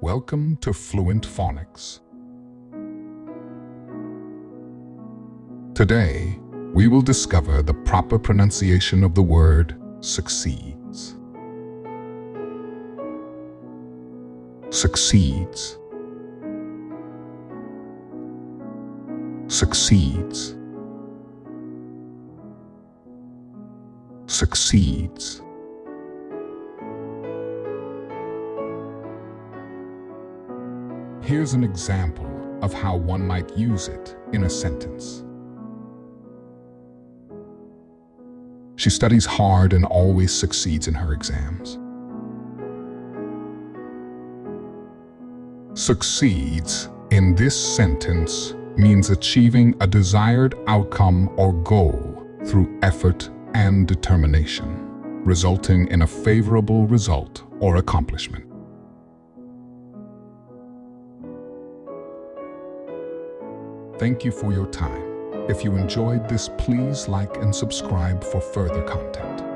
Welcome to Fluent Phonics. Today, we will discover the proper pronunciation of the word succeeds. Succeeds. Succeeds. Succeeds. Here's an example of how one might use it in a sentence. She studies hard and always succeeds in her exams. Succeeds in this sentence means achieving a desired outcome or goal through effort and determination, resulting in a favorable result or accomplishment. Thank you for your time. If you enjoyed this, please like and subscribe for further content.